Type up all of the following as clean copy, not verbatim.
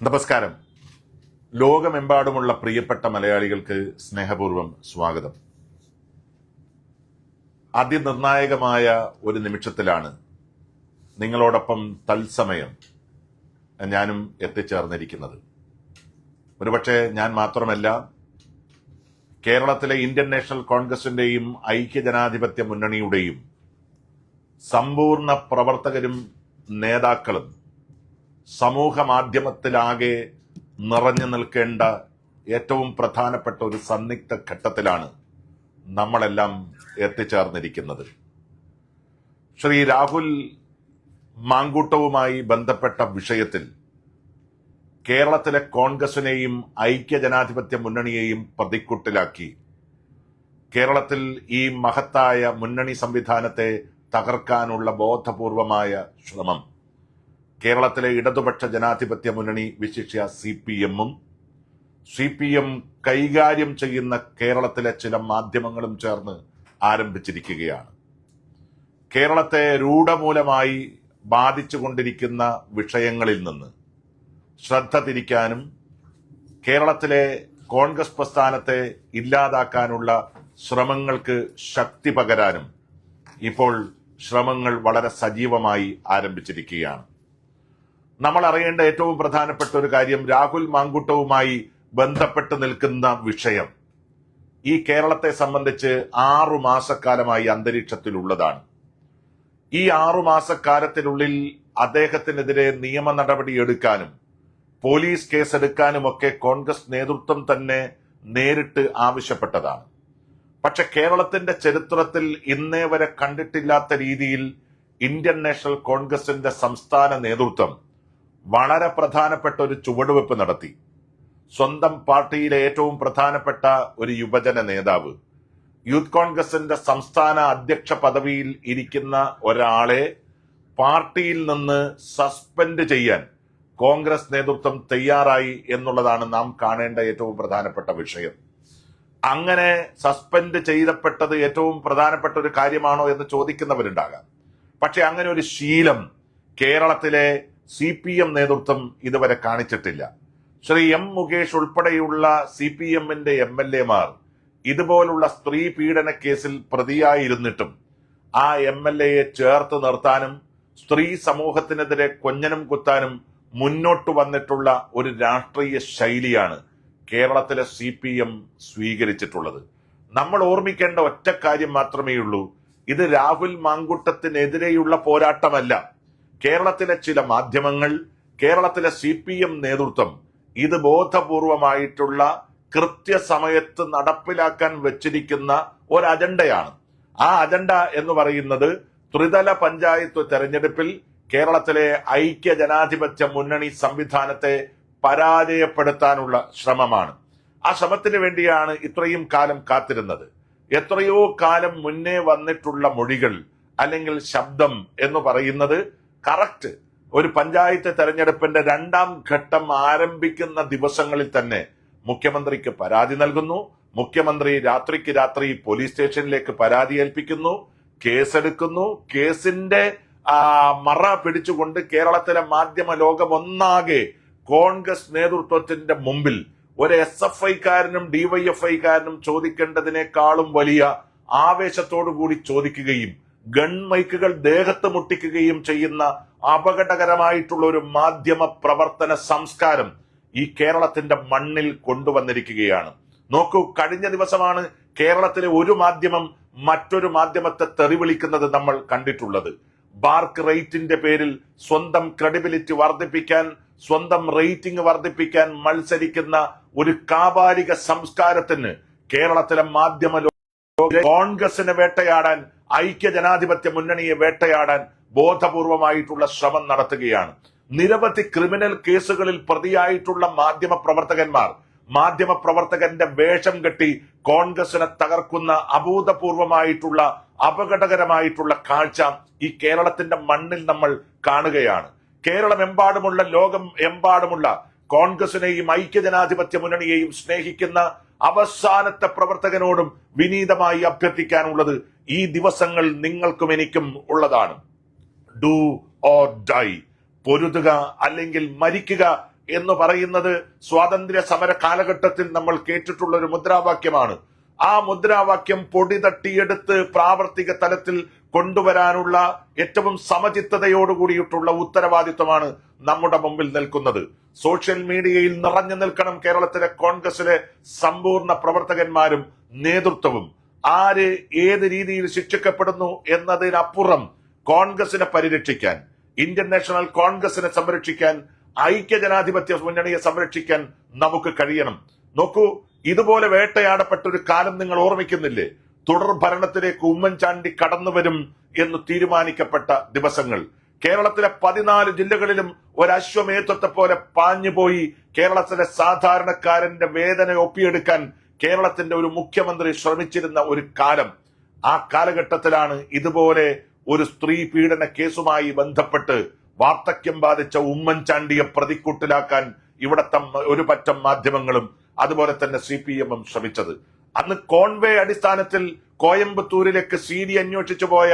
നമസ്കാരം. ലോകമെമ്പാടുമുള്ള പ്രിയപ്പെട്ട മലയാളികൾക്ക് സ്നേഹപൂർവ്വം സ്വാഗതം. അതിനിർണായകമായ ഒരു നിമിഷത്തിലാണ് നിങ്ങളോടൊപ്പം തത്സമയം ഞാനും എത്തിച്ചേർന്നിരിക്കുന്നത്. ഒരുപക്ഷെ ഞാൻ മാത്രമല്ല, കേരളത്തിലെ ഇന്ത്യൻ നാഷണൽ കോൺഗ്രസിന്റെയും ഐക്യജനാധിപത്യ മുന്നണിയുടെയും സമ്പൂർണ്ണ പ്രവർത്തകരും നേതാക്കളും സമൂഹ മാധ്യമത്തിലാകെ നിറഞ്ഞു നിൽക്കേണ്ട ഏറ്റവും പ്രധാനപ്പെട്ട ഒരു സന്നിഗ്ധ ഘട്ടത്തിലാണ് നമ്മളെല്ലാം എത്തിച്ചേർന്നിരിക്കുന്നത്. ശ്രീ രാഹുൽ മാങ്കൂട്ടവുമായി ബന്ധപ്പെട്ട വിഷയത്തിൽ കേരളത്തിലെ കോൺഗ്രസിനെയും ഐക്യജനാധിപത്യ മുന്നണിയെയും പ്രതിക്കൂട്ടിലാക്കി കേരളത്തിൽ ഈ മഹത്തായ മുന്നണി സംവിധാനത്തെ തകർക്കാനുള്ള ബോധപൂർവമായ ശ്രമം കേരളത്തിലെ ഇടതുപക്ഷ ജനാധിപത്യ മുന്നണി വിശിഷ്യ CPM-ഉം CPM കൈകാര്യം ചെയ്യുന്ന കേരളത്തിലെ ചില മാധ്യമങ്ങളും ചേർന്ന് ആരംഭിച്ചിരിക്കുകയാണ്. കേരളത്തെ രൂഢമൂലമായി ബാധിച്ചുകൊണ്ടിരിക്കുന്ന വിഷയങ്ങളിൽ നിന്ന് ശ്രദ്ധ തിരിക്കാനും കേരളത്തിലെ കോൺഗ്രസ് പ്രസ്ഥാനത്തെ ഇല്ലാതാക്കാനുള്ള ശ്രമങ്ങൾക്ക് ശക്തി പകരാനും ഇപ്പോൾ ശ്രമങ്ങൾ വളരെ സജീവമായി ആരംഭിച്ചിരിക്കുകയാണ്. നമ്മൾ അറിയേണ്ട ഏറ്റവും പ്രധാനപ്പെട്ട ഒരു കാര്യം, രാഹുൽ മാങ്കൂട്ടവുമായി ബന്ധപ്പെട്ട് നിൽക്കുന്ന വിഷയം ഈ കേരളത്തെ സംബന്ധിച്ച് 6 മാസക്കാലമായി അന്തരീക്ഷത്തിലുള്ളതാണ്. ഈ 6 മാസക്കാലത്തിനുള്ളിൽ അദ്ദേഹത്തിനെതിരെ നിയമ നടപടി എടുക്കാനും പോലീസ് കേസെടുക്കാനുമൊക്കെ കോൺഗ്രസ് നേതൃത്വം തന്നെ നേരിട്ട് ആവശ്യപ്പെട്ടതാണ്. പക്ഷെ കേരളത്തിന്റെ ചരിത്രത്തിൽ ഇന്നേ വരെ കണ്ടിട്ടില്ലാത്ത രീതിയിൽ ഇന്ത്യൻ നാഷണൽ കോൺഗ്രസിന്റെ സംസ്ഥാന നേതൃത്വം വളരെ പ്രധാനപ്പെട്ട ഒരു ചുവടുവെപ്പ് നടത്തി. സ്വന്തം പാർട്ടിയിലെ ഏറ്റവും പ്രധാനപ്പെട്ട ഒരു യുവജന നേതാവ്, യൂത്ത് കോൺഗ്രസിന്റെ സംസ്ഥാന അധ്യക്ഷ പദവിയിൽ ഇരിക്കുന്ന ഒരാളെ പാർട്ടിയിൽ നിന്ന് സസ്പെൻഡ് ചെയ്യാൻ കോൺഗ്രസ് നേതൃത്വം തയ്യാറായി എന്നുള്ളതാണ് നാം കാണേണ്ട ഏറ്റവും പ്രധാനപ്പെട്ട വിഷയം. അങ്ങനെ സസ്പെൻഡ് ചെയ്യപ്പെട്ടത് ഏറ്റവും പ്രധാനപ്പെട്ട ഒരു കാര്യമാണോ എന്ന് ചോദിക്കുന്നവരുണ്ടാകാം. പക്ഷെ അങ്ങനെ ഒരു ശീലം കേരളത്തിലെ CPM നേതൃത്വം ഇതുവരെ കാണിച്ചിട്ടില്ല. ശ്രീ M മുകേഷ് ഉൾപ്പെടെയുള്ള CPM-ന്റെ MLA-മാർ ഇതുപോലുള്ള സ്ത്രീ പീഡന കേസിൽ പ്രതിയായിരുന്നിട്ടും ആ MLA-യെ ചേർത്ത് നിർത്താനും സ്ത്രീ സമൂഹത്തിനെതിരെ കൊഞ്ഞനം കുത്താനും മുന്നോട്ട് വന്നിട്ടുള്ള ഒരു രാഷ്ട്രീയ ശൈലിയാണ് കേരളത്തിലെ CPM സ്വീകരിച്ചിട്ടുള്ളത്. നമ്മൾ ഓർമ്മിക്കേണ്ട ഒറ്റ കാര്യം മാത്രമേ ഉള്ളൂ, ഇത് രാഹുൽ മാങ്കൂട്ടത്തിനെതിരെയുള്ള പോരാട്ടമല്ല. കേരളത്തിലെ ചില മാധ്യമങ്ങൾ, കേരളത്തിലെ CPM നേതൃത്വം ഇത് ബോധപൂർവമായിട്ടുള്ള കൃത്യസമയത്ത് നടപ്പിലാക്കാൻ വെച്ചിരിക്കുന്ന ഒരു അജണ്ടയാണ്. ആ അജണ്ട എന്ന് പറയുന്നത് ത്രിതല പഞ്ചായത്ത് തെരഞ്ഞെടുപ്പിൽ കേരളത്തിലെ ഐക്യ ജനാധിപത്യ മുന്നണി സംവിധാനത്തെ പരാജയപ്പെടുത്താനുള്ള ശ്രമമാണ്. ആ ശ്രമത്തിന് വേണ്ടിയാണ് ഇത്രയും കാലം കാത്തിരുന്നത്. എത്രയോ കാലം മുന്നേ വന്നിട്ടുള്ള മൊഴികൾ അല്ലെങ്കിൽ ശബ്ദം എന്ന് പറയുന്നത് കറക്റ്റ് ഒരു പഞ്ചായത്ത് തെരഞ്ഞെടുപ്പിന്റെ 2ാം ഘട്ടം ആരംഭിക്കുന്ന ദിവസങ്ങളിൽ തന്നെ മുഖ്യമന്ത്രിക്ക് പരാതി നൽകുന്നു. മുഖ്യമന്ത്രി രാത്രിക്ക് രാത്രി പോലീസ് സ്റ്റേഷനിലേക്ക് പരാതി ഏൽപ്പിക്കുന്നു, കേസെടുക്കുന്നു. കേസിന്റെ മറ പിടിച്ചുകൊണ്ട് കേരളത്തിലെ മാധ്യമ ലോകം ഒന്നാകെ കോൺഗ്രസ് നേതൃത്വത്തിന്റെ മുമ്പിൽ ഒരു SFI-കാരനും DYFI-കാരനും ചോദിക്കേണ്ടതിനേക്കാളും വലിയ ആവേശത്തോടു കൂടി ചോദിക്കുകയും ഗൺമൈക്കുകൾ ദേഹത്ത് മുട്ടിക്കുകയും ചെയ്യുന്ന അപകടകരമായിട്ടുള്ള ഒരു മാധ്യമ പ്രവർത്തന സംസ്കാരം ഈ കേരളത്തിന്റെ മണ്ണിൽ കൊണ്ടുവന്നിരിക്കുകയാണ്. നോക്കൂ, കഴിഞ്ഞ ദിവസമാണ് കേരളത്തിലെ ഒരു മാധ്യമം മറ്റൊരു മാധ്യമത്തെ തെറിവിളിക്കുന്നത് നമ്മൾ കണ്ടിട്ടുള്ളത്. ബാർക്ക് റേറ്റിന്റെ പേരിൽ സ്വന്തം ക്രെഡിബിലിറ്റി വർദ്ധിപ്പിക്കാൻ, സ്വന്തം റേറ്റിംഗ് വർദ്ധിപ്പിക്കാൻ മത്സരിക്കുന്ന ഒരു കാപാലിക സംസ്കാരത്തിന് കേരളത്തിലെ മാധ്യമ കോൺഗ്രസിനെ വേട്ടയാടാൻ, ഐക്യ ജനാധിപത്യ മുന്നണിയെ വേട്ടയാടാൻ ബോധപൂർവമായിട്ടുള്ള ശ്രമം നടത്തുകയാണ്. നിരവധി ക്രിമിനൽ കേസുകളിൽ പ്രതിയായിട്ടുള്ള മാധ്യമപ്രവർത്തകന്റെ വേഷം കെട്ടി കോൺഗ്രസിനെ തകർക്കുന്ന അഭൂതപൂർവമായിട്ടുള്ള അപകടകരമായിട്ടുള്ള കാഴ്ച ഈ കേരളത്തിന്റെ മണ്ണിൽ നമ്മൾ കാണുകയാണ്. കേരളമെമ്പാടുമുള്ള, ലോകം എമ്പാടുമുള്ള കോൺഗ്രസിനെയും ഐക്യജനാധിപത്യ മുന്നണിയെയും സ്നേഹിക്കുന്ന അവസാനത്തെ പ്രവർത്തകനോടും വിനീതമായി അഭ്യർത്ഥിക്കാനുള്ളത് ഈ ദിവസങ്ങൾ നിങ്ങൾക്കും എനിക്കും ഉള്ളതാണ്. ഡു ഓർ ഡൈ, പൊരുതുക അല്ലെങ്കിൽ മരിക്കുക എന്ന് പറയുന്നത് സ്വാതന്ത്ര്യ സമര കാലഘട്ടത്തിൽ നമ്മൾ കേട്ടിട്ടുള്ള ഒരു മുദ്രാവാക്യമാണ്. ആ മുദ്രാവാക്യം പൊടി തട്ടിയെടുത്ത് പ്രാവർത്തിക തലത്തിൽ കൊണ്ടുവരാനുള്ള ഏറ്റവും സമചിത്തതയോടുകൂടിയിട്ടുള്ള ഉത്തരവാദിത്വമാണ് നമ്മുടെ മുമ്പിൽ നിൽക്കുന്നത്. സോഷ്യൽ മീഡിയയിൽ നിറഞ്ഞു നിൽക്കണം കേരളത്തിലെ കോൺഗ്രസിലെ സമ്പൂർണ്ണ പ്രവർത്തകന്മാരും നേതൃത്വവും. ആര് ഏത് രീതിയിൽ ശിക്ഷിക്കപ്പെടുന്നു എന്നതിനപ്പുറം കോൺഗ്രസിനെ പരിരക്ഷിക്കാൻ, ഇന്ത്യൻ നാഷണൽ കോൺഗ്രസിനെ സംരക്ഷിക്കാൻ, ഐക്യജനാധിപത്യ മുന്നണിയെ സംരക്ഷിക്കാൻ നമുക്ക് കഴിയണം. നോക്കൂ, ഇതുപോലെ വേട്ടയാടപ്പെട്ട ഒരു കാലം നിങ്ങൾ ഓർമ്മിക്കുന്നില്ലേ? തുടർ ഭരണത്തിലേക്ക് ഉമ്മൻചാണ്ടി കടന്നു വരും എന്ന് തീരുമാനിക്കപ്പെട്ട ദിവസങ്ങൾ. കേരളത്തിലെ 14 ജില്ലകളിലും ഒരു അശ്വമേധത്തെ പോലെ പാഞ്ഞുപോയി കേരളത്തിലെ സാധാരണക്കാരന്റെ വേദന ഒപ്പിയെടുക്കാൻ കേരളത്തിന്റെ ഒരു മുഖ്യമന്ത്രി ശ്രമിച്ചിരുന്ന ഒരു കാലം. ആ കാലഘട്ടത്തിലാണ് ഇതുപോലെ ഒരു സ്ത്രീ പീഡന കേസുമായി ബന്ധപ്പെട്ട് വാർദ്ധക്യം ബാധിച്ച ഉമ്മൻചാണ്ടിയെ പ്രതിക്കൂട്ടിലാക്കാൻ ഇവിടത്തെ ഒരു പറ്റം മാധ്യമങ്ങളും അതുപോലെ തന്നെ CPM-ഉം ശ്രമിച്ചത്. അന്ന് കോൺവേ അടിസ്ഥാനത്തിൽ കോയമ്പത്തൂരിലേക്ക് CD അന്വേഷിച്ചു പോയ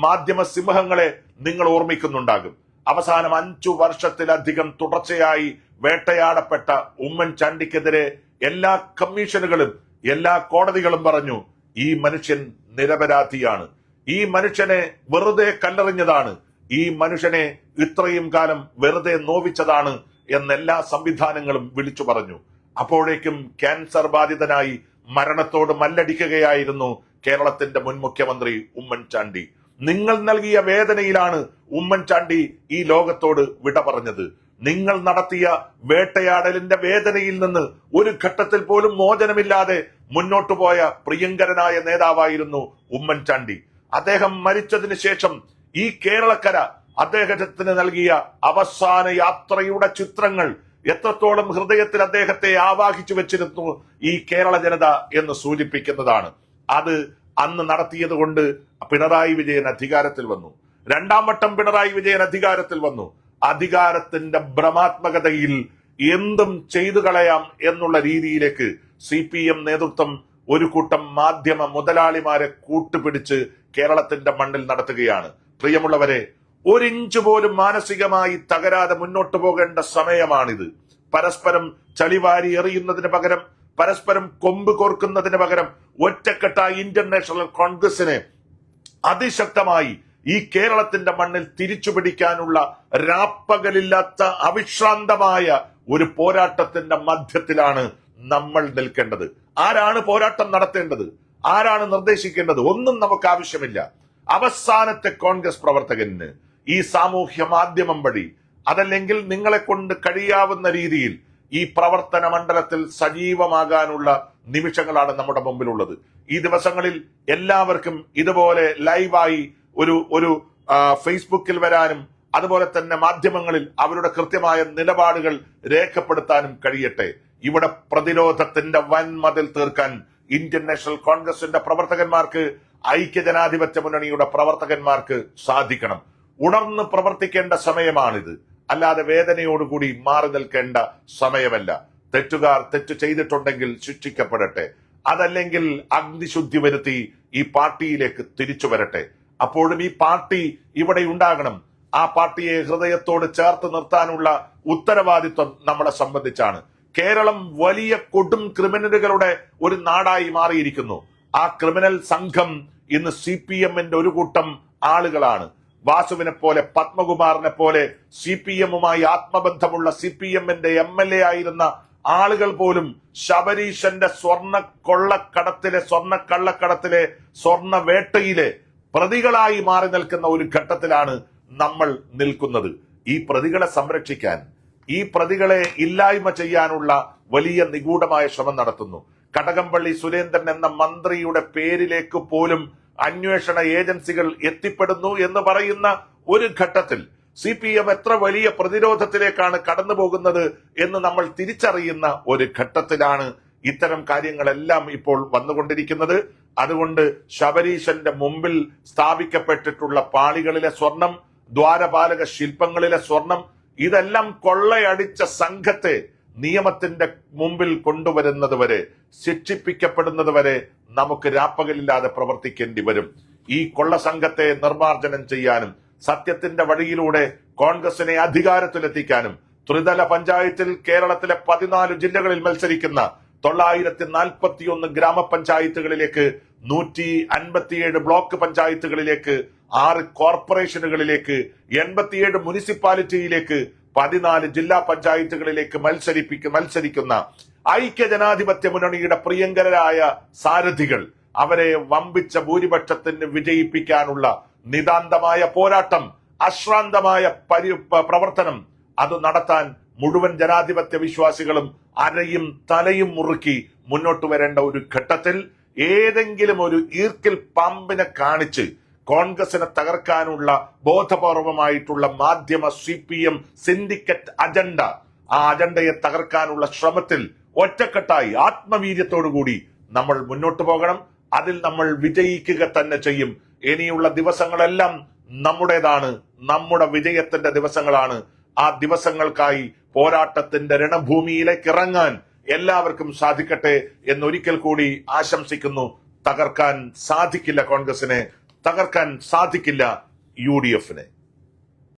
മാധ്യമ സിംഹങ്ങളെ നിങ്ങൾ ഓർമ്മിക്കുന്നുണ്ടാകും. അവസാനം 5 വർഷത്തിലധികം തുടർച്ചയായി വേട്ടയാടപ്പെട്ട ഉമ്മൻചാണ്ടിക്കെതിരെ എല്ലാ കമ്മീഷനുകളും എല്ലാ കോടതികളും പറഞ്ഞു, ഈ മനുഷ്യൻ നിരപരാധിയാണ്, ഈ മനുഷ്യനെ വെറുതെ കല്ലെറിഞ്ഞതാണ്, ഈ മനുഷ്യനെ ഇത്രയും കാലം വെറുതെ നോവിച്ചതാണ് എന്നെല്ലാ സംവിധാനങ്ങളും വിളിച്ചു പറഞ്ഞു. അപ്പോഴേക്കും ക്യാൻസർ ബാധിതനായി മരണത്തോട് മല്ലടിക്കുകയായിരുന്നു കേരളത്തിന്റെ മുൻ മുഖ്യമന്ത്രി ഉമ്മൻചാണ്ടി. നിങ്ങൾ നൽകിയ വേദനയിലാണ് ഉമ്മൻചാണ്ടി ഈ ലോകത്തോട് വിട പറഞ്ഞത്. നിങ്ങൾ നടത്തിയ വേട്ടയാടലിന്റെ വേദനയിൽ നിന്ന് ഒരു ഘട്ടത്തിൽ പോലും മോചനമില്ലാതെ മുന്നോട്ടു പോയ പ്രിയങ്കരനായ നേതാവായിരുന്നു ഉമ്മൻചാണ്ടി. അദ്ദേഹം മരിച്ചതിന് ശേഷം ഈ കേരളക്കര അദ്ദേഹത്തിന് നൽകിയ അവസാന യാത്രയുടെ ചിത്രങ്ങൾ എത്രത്തോളം ഹൃദയത്തിൽ അദ്ദേഹത്തെ ആവാഹിച്ചു വെച്ചിരുന്നു ഈ കേരള ജനത എന്ന് സൂചിപ്പിക്കുന്നതാണ്. അത് അന്ന് നടത്തിയത് കൊണ്ട് പിണറായി വിജയൻ അധികാരത്തിൽ വന്നു. 2ാം വട്ടം പിണറായി വിജയൻ അധികാരത്തിൽ വന്നു. അധികാരത്തിന്റെ ഭ്രമാത്മകതയിൽ എന്തും ചെയ്തു കളയാം എന്നുള്ള രീതിയിലേക്ക് CPM നേതൃത്വം ഒരു കൂട്ടം മാധ്യമ മുതലാളിമാരെ കൂട്ടുപിടിച്ച് കേരളത്തിന്റെ മണ്ണിൽ നടത്തുകയാണ്. പ്രിയമുള്ളവരെ, 1 ഇഞ്ച് പോലും മാനസികമായി തകരാതെ മുന്നോട്ട് പോകേണ്ട സമയമാണിത്. പരസ്പരം ചളിവാരി എറിയുന്നതിന് പകരം, പരസ്പരം കൊമ്പ് കോർക്കുന്നതിന് പകരം ഒറ്റക്കെട്ടായി ഇന്ത്യൻ നാഷണൽ കോൺഗ്രസിനെ അതിശക്തമായി ഈ കേരളത്തിന്റെ മണ്ണിൽ തിരിച്ചുപിടിക്കാനുള്ള രാപ്പകലില്ലാത്ത അവിശ്രാന്തമായ ഒരു പോരാട്ടത്തിന്റെ മധ്യത്തിലാണ് നമ്മൾ നിൽക്കേണ്ടത്. ആരാണ് പോരാട്ടം നടത്തേണ്ടത്, ആരാണ് നിർദ്ദേശിക്കേണ്ടത്, ഒന്നും നമുക്ക് ആവശ്യമില്ല. അവസാനത്തെ കോൺഗ്രസ് പ്രവർത്തകന് ഈ സാമൂഹ്യ മാധ്യമം വഴി, അതല്ലെങ്കിൽ നിങ്ങളെ കൊണ്ട് കഴിയാവുന്ന രീതിയിൽ ഈ പ്രവർത്തന മണ്ഡലത്തിൽ സജീവമാകാനുള്ള നിമിഷങ്ങളാണ് നമ്മുടെ മുമ്പിലുള്ളത്. ഈ ദിവസങ്ങളിൽ എല്ലാവർക്കും ഇതുപോലെ ലൈവായി ഒരു ഫേസ്ബുക്കിൽ വരാനും അതുപോലെ തന്നെ മാധ്യമങ്ങളിൽ അവരുടെ കൃത്യമായ നിലപാടുകൾ രേഖപ്പെടുത്താനും കഴിയട്ടെ. ഇവിടെ പ്രതിരോധത്തിന്റെ വൻമതിൽ തീർക്കാൻ ഇന്ത്യൻ നാഷണൽ കോൺഗ്രസിന്റെ പ്രവർത്തകന്മാർക്ക്, ഐക്യജനാധിപത്യ മുന്നണിയുടെ പ്രവർത്തകന്മാർക്ക് സാധിക്കണം. ഉണർന്ന് പ്രവർത്തിക്കേണ്ട സമയമാണിത്, അല്ലാതെ വേദനയോടുകൂടി മാറി നിൽക്കേണ്ട സമയമല്ല. തെറ്റുകാർ തെറ്റ് ചെയ്തിട്ടുണ്ടെങ്കിൽ ശിക്ഷിക്കപ്പെടട്ടെ, അതല്ലെങ്കിൽ അഗ്നിശുദ്ധി വരുത്തി ഈ പാർട്ടിയിലേക്ക് തിരിച്ചു വരട്ടെ. അപ്പോഴും ഈ പാർട്ടി ഇവിടെ ഉണ്ടാകണം. ആ പാർട്ടിയെ ഹൃദയത്തോട് ചേർത്ത് നിർത്താനുള്ള ഉത്തരവാദിത്വം നമ്മളെ സംബന്ധിച്ചാണ്. കേരളം വലിയ കൊടും ക്രിമിനലുകളുടെ ഒരു നാടായി മാറിയിരിക്കുന്നു. ആ ക്രിമിനൽ സംഘം ഇന്ന് CPM-ന്റെ ഒരു കൂട്ടം ആളുകളാണ്. വാസുവിനെ പോലെ, പത്മകുമാറിനെ പോലെ CPM-ഉമായി ആത്മബന്ധമുള്ള CPM-ന്റെ MLA ആയിരുന്ന ആളുകൾ പോലും ശബരീശന്റെ സ്വർണ്ണ കള്ളക്കടത്തിലെ സ്വർണ്ണ വേട്ടയിലെ പ്രതികളായി മാറി നിൽക്കുന്ന ഒരു ഘട്ടത്തിലാണ് നമ്മൾ നിൽക്കുന്നത്. ഈ പ്രതികളെ സംരക്ഷിക്കാൻ, ഈ പ്രതികളെ ഇല്ലായ്മ ചെയ്യാനുള്ള വലിയ നിഗൂഢമായ ശ്രമം നടത്തുന്നു. കടകംപള്ളി സുരേന്ദ്രൻ എന്ന മന്ത്രിയുടെ പേരിലേക്ക് പോലും അന്വേഷണ ഏജൻസികൾ എത്തിപ്പെടുന്നു എന്ന് പറയുന്ന ഒരു ഘട്ടത്തിൽ CPM എത്ര വലിയ പ്രതിരോധത്തിലേക്കാണ് കടന്നു പോകുന്നത് എന്ന് നമ്മൾ തിരിച്ചറിയുന്ന ഒരു ഘട്ടത്തിലാണ് ഇത്തരം കാര്യങ്ങളെല്ലാം ഇപ്പോൾ വന്നുകൊണ്ടിരിക്കുന്നത്. അതുകൊണ്ട് ശബരീശന്റെ മുമ്പിൽ സ്ഥാപിക്കപ്പെട്ടിട്ടുള്ള പാളികളിലെ സ്വർണം, ദ്വാരപാലക ശില്പങ്ങളിലെ സ്വർണം, ഇതെല്ലാം കൊള്ളയടിച്ച സംഘത്തെ നിയമത്തിന്റെ മുമ്പിൽ കൊണ്ടുവരുന്നത് വരെ, ശിക്ഷിപ്പിക്കപ്പെടുന്നത് വരെ നമുക്ക് രാപ്പകലില്ലാതെ പ്രവർത്തിക്കേണ്ടി വരും. ഈ കൊള്ള സംഘത്തെ നിർമ്മാർജ്ജനം ചെയ്യാനും സത്യത്തിന്റെ വഴിയിലൂടെ കോൺഗ്രസിനെ അധികാരത്തിലെത്തിക്കാനും ത്രിതല പഞ്ചായത്തിൽ കേരളത്തിലെ 14 ജില്ലകളിൽ മത്സരിക്കുന്ന 941 ഗ്രാമപഞ്ചായത്തുകളിലേക്ക്, 157 ബ്ലോക്ക് പഞ്ചായത്തുകളിലേക്ക്, 6 കോർപ്പറേഷനുകളിലേക്ക്, 87 മുനിസിപ്പാലിറ്റിയിലേക്ക്, 14 ജില്ലാ പഞ്ചായത്തുകളിലേക്ക് മത്സരിക്കുന്ന ഐക്യജനാധിപത്യ മുന്നണിയുടെ പ്രിയങ്കരായ സാരഥികൾ, അവരെ വമ്പിച്ച ഭൂരിപക്ഷത്തിന് വിജയിപ്പിക്കാനുള്ള നിതാന്തമായ പോരാട്ടം, അശ്രാന്തമായ പ്രവർത്തനം അത് നടത്താൻ മുഴുവൻ ജനാധിപത്യ വിശ്വാസികളും അരയും തലയും മുറുക്കി മുന്നോട്ട് വരേണ്ട ഒരു ഘട്ടത്തിൽ ഏതെങ്കിലും ഒരു ഈർക്കിൽ പാമ്പിനെ കാണിച്ച് കോൺഗ്രസിനെ തകർക്കാനുള്ള ബോധപൂർവമായിട്ടുള്ള മാധ്യമ CPM സിൻഡിക്കേറ്റ് അജണ്ട, ആ അജണ്ടയെ തകർക്കാനുള്ള ശ്രമത്തിൽ ഒറ്റക്കെട്ടായി ആത്മവീര്യത്തോടുകൂടി നമ്മൾ മുന്നോട്ട് പോകണം. അതിൽ നമ്മൾ വിജയിക്കുക തന്നെ ചെയ്യും. ഇനിയുള്ള ദിവസങ്ങളെല്ലാം നമ്മുടേതാണ്, നമ്മുടെ വിജയത്തിന്റെ ദിവസങ്ങളാണ്. ആ ദിവസങ്ങൾക്കായി പോരാട്ടത്തിന്റെ രണഭൂമിയിലേക്ക് ഇറങ്ങാൻ എല്ലാവർക്കും സാധിക്കട്ടെ എന്നൊരിക്കൽ കൂടി ആശംസിക്കുന്നു. തകർക്കാൻ സാധിക്കില്ല കോൺഗ്രസിനെ, തകർക്കാൻ സാധിക്കില്ല UDF-നെ.